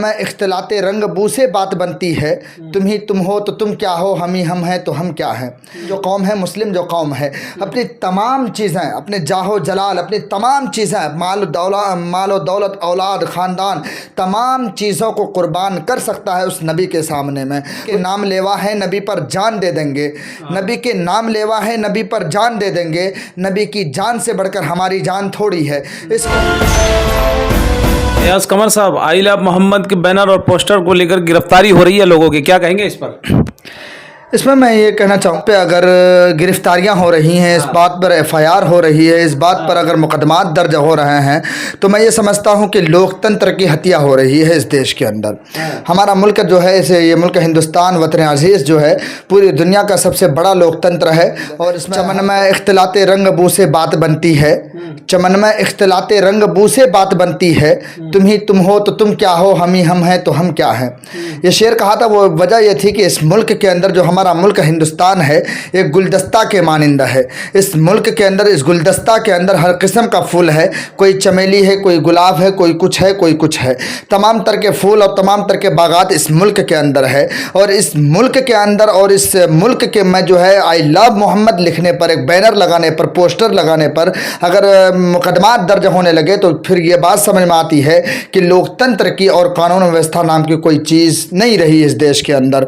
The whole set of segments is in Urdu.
میں اختلاط رنگ بو سے بات بنتی ہے، تم ہی تم ہو تو تم کیا ہو، ہم ہی ہم ہیں تو ہم کیا ہیں۔ جو قوم ہے، مسلم جو قوم ہے، اپنی تمام چیزیں، اپنے جاہ و جلال، اپنی تمام چیزیں، مال و دولت، اولاد، خاندان، تمام چیزوں کو قربان کر سکتا ہے اس نبی کے سامنے میں کہ نام لیوا ہے نبی پر جان دے دیں گے، نبی کے نام لیوا ہے نبی پر جان دے دیں گے، نبی کی جان سے بڑھ کر ہماری جان تھوڑی ہے۔ اس ایاز قمر صاحب، آئی لو محمد کے بینر اور پوسٹر کو لے کر گرفتاری ہو رہی ہے لوگوں کی، کیا کہیں گے اس پر؟ اس میں یہ کہنا چاہوں کہ اگر گرفتاریاں ہو رہی ہیں، اس بات پر ایف آئی آر ہو رہی ہے، اس بات پر اگر مقدمات درج ہو رہے ہیں، تو میں یہ سمجھتا ہوں کہ لوکتنتر کی ہتیا ہو رہی ہے اس دیش کے اندر۔ ہمارا ملک جو ہے، یہ ملک ہندوستان وطن عزیز جو ہے، پوری دنیا کا سب سے بڑا لوکتنتر ہے، اور اس میں چمن میں اختلاط رنگ بو سے بات بنتی ہے، چمن میں اختلاط رنگ بو سے بات بنتی ہے، تم ہی تم ہو تو تم کیا ہو، ہم ہی ہم ہیں تو ہم کیا ہیں۔ یہ شعر کہا تھا، وہ وجہ یہ تھی کہ اس ملک کے اندر جو ہمارا ملک ہندوستان ہے، ایک گلدستہ کے مانند ہے۔ اس ملک کے اندر، اس گلدستہ کے اندر ہر قسم کا پھول ہے، کوئی چمیلی ہے، کوئی گلاب ہے، کوئی کچھ ہے، کوئی کچھ ہے۔ تمام طرح کے پھول اور تمام طرح کے باغات اس ملک کے اندر ہے، اور اس ملک کے اندر اور اس ملک کے میں جو ہے آئی لو محمد لکھنے پر، ایک بینر لگانے پر، پوسٹر لگانے پر اگر مقدمات درج ہونے لگے تو پھر یہ بات سمجھ میں آتی ہے کہ لوکتنتر کی اور قانون ویوستھا نام کی کوئی چیز نہیں رہی اس دیش کے اندر۔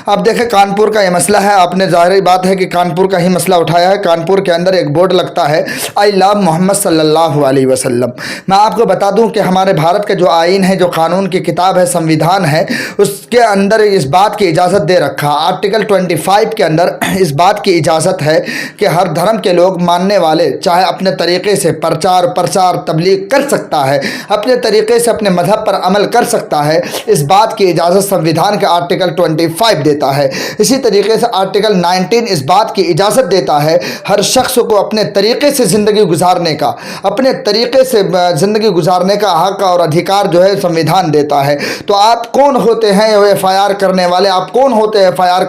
اب دیکھیں، کانپور کا یہ مسئلہ ہے، آپ نے ظاہری بات ہے کہ کانپور کا ہی مسئلہ اٹھایا ہے۔ کانپور کے اندر ایک بورڈ لگتا ہے آئی لو محمد صلی اللہ علیہ وسلم۔ میں آپ کو بتا دوں کہ ہمارے بھارت کا جو آئین ہے، جو قانون کی کتاب ہے، سمویدھان ہے، اس کے اندر اس بات کی اجازت دے رکھا، آرٹیکل 25 کے اندر اس بات کی اجازت ہے کہ ہر دھرم کے لوگ ماننے والے چاہے اپنے طریقے سے پرچار تبلیغ کر سکتا ہے، اپنے طریقے سے اپنے مذہب پر عمل کر سکتا ہے۔ اس بات کی اجازت سمویدھان کے آرٹیکل 25 دیتا ہے۔ اسی طریقے سے آرٹیکل 19 اس بات کی اجازت دیتا ہے ہر شخص کو اپنے طریقے سے زندگی گزارنے کا، اپنے طریقے سے زندگی گزارنے کا حق اور ادھیکار جو ہے سمویدھان دیتا ہے۔ تو آپ کون ہوتے ہیں ایف آئی آر کرنے والے؟ آپ کون ہوتے ہیں ایف آئی آر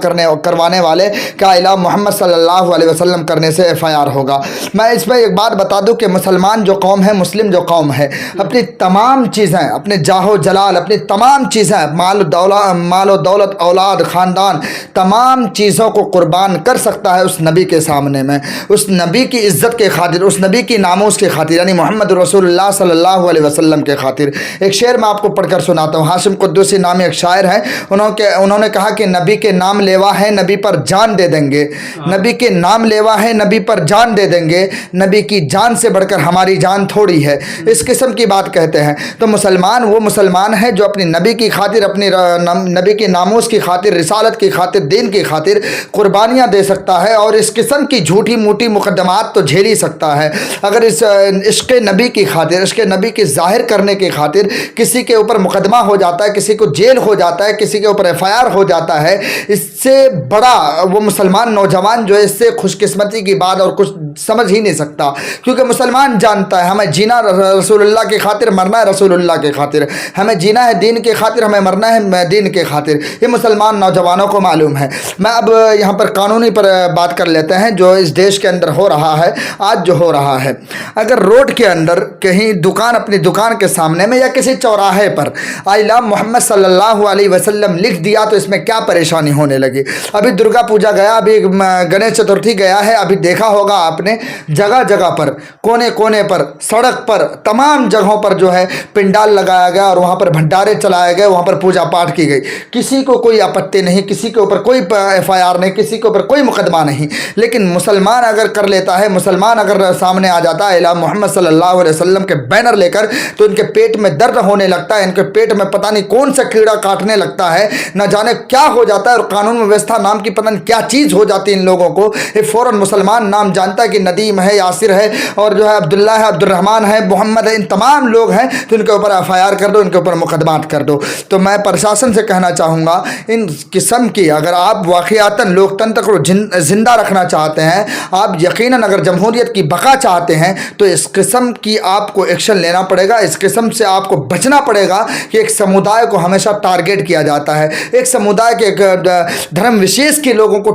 کروانے والے کہ آئی لو محمد صلی اللہ علیہ وسلم کرنے سے ایف آئی آر ہوگا؟ میں اس میں ایک بات بتا دوں کہ مسلمان جو قوم ہے، مسلم جو قوم ہے، اپنی تمام چیزیں، اپنے جاہ و جلال، اپنی تمام چیزیں، مال و دولت، اولاد، خاندان، تمام چیزوں کو قربان کر سکتا ہے اس نبی کے سامنے میں، اس نبی کی عزت کے خاطر، اس نبی کی ناموس کے خاطر، یعنی محمد رسول اللہ صلی اللہ علیہ وسلم کے خاطر۔ ایک شعر میں آپ کو پڑھ کر سناتا ہوں، ہاشم قدوسی نامی ایک شاعر ہیں، انہوں نے کہا کہ نبی کے نام لیوا ہے نبی پر جان دے دیں گے، نبی کے نام لیوا ہے نبی پر جان دے دیں گے، نبی کی جان سے بڑھ کر ہماری جان تھوڑی ہے۔ اس قسم کی بات کہتے ہیں۔ تو مسلمان وہ مسلمان ہے جو اپنی نبی کی خاطر، اپنی نبی کے ناموس کی خاطر، رسالت کی خاطر، دین کی خاطر قربانیاں دے سکتا ہے، اور اس قسم کی جھوٹی موٹی مقدمات تو جھیل ہی سکتا ہے۔ اگر اس عشق نبی کی خاطر، عشق نبی کی ظاہر کرنے کی خاطر کسی کے اوپر مقدمہ ہو جاتا ہے، کسی کو جیل ہو جاتا ہے، کسی کے اوپر ایف آئی آر ہو جاتا ہے، اس سے بڑا وہ مسلمان نوجوان جو ہے اس سے خوش قسمتی کی بات اور کچھ سمجھ ہی نہیں سکتا، کیونکہ مسلمان جانتا ہے ہمیں جینا رسول اللہ کی خاطر، مرنا ہے رسول اللہ کی خاطر، ہمیں جینا ہے دین کی خاطر، ہمیں مرنا ہے دین کی خاطر، یہ مسلمان نوجوانوں کو معلوم ہے۔ میں اب یہاں پر قانونی پر بات کر لیتے ہیں جو اس دیش کے اندر ہو رہا ہے، آج جو ہو رہا ہے۔ اگر روڈ کے اندر کہیں دکان، اپنی دکان کے سامنے میں یا کسی چوراہے پر آئی لو محمد صلی اللہ علیہ وسلم لکھ دیا تو اس میں کیا پریشانی ہونے لگی؟ ابھی درگا پوجا گیا، ابھی گنیش چترتھی گیا ہے، ابھی دیکھا ہوگا آپ نے جگہ جگہ پر، کونے کونے پر، سڑک پر، تمام جگہوں پر جو ہے پنڈال لگایا گیا اور وہاں پر بھنڈارے چلائے گئے، وہاں پر پوجا پاٹ کی گئی، کسی کو کوئی آپتی نہیں، کسی کے اوپر کوئی ایف آئی آر نہیں، کسی کے اوپر کوئی مقدمہ نہیں۔ لیکن مسلمان اگر کر لیتا ہے، مسلمان اگر سامنے آ جاتا ہے الہ محمد صلی اللہ علیہ وسلم کے بینر لے کر، تو ان کے پیٹ میں درد ہونے لگتا ہے، ان کے پیٹ میں پتہ نہیں کون سا کیڑا کاٹنے لگتا ہے، نہ جانے کیا ہو جاتا ہے، اور قانون ویوستھا نام کی پتہ نہیں کیا چیز ہو جاتی ہے ان لوگوں کو۔ یہ فوراً مسلمان نام جانتا ہے کہ ندیم ہے، یاسر ہے، اور جو ہے عبداللہ ہے، عبد الرحمن ہے، محمد ہے، ان تمام لوگ ہیں، تو ان کے اوپر ایف آئی آر کر دو، ان کے اوپر مقدمات کر دو۔ تو میں پرشاسن سے کہنا چاہوں گا، ان قسم کی اگر آپ واقعاتاً لوکتنتر کو زندہ رکھنا چاہتے ہیں، آپ یقیناً اگر جمہوریت کی بقا چاہتے ہیں، تو اس قسم کی آپ کو ایکشن لینا پڑے گا، اس قسم سے آپ کو بچنا پڑے گا کہ ایک سمودائے کو ہمیشہ ٹارگیٹ کیا جاتا ہے، ایک سمودائے کے ایک دھرم وشیش کے لوگوں کو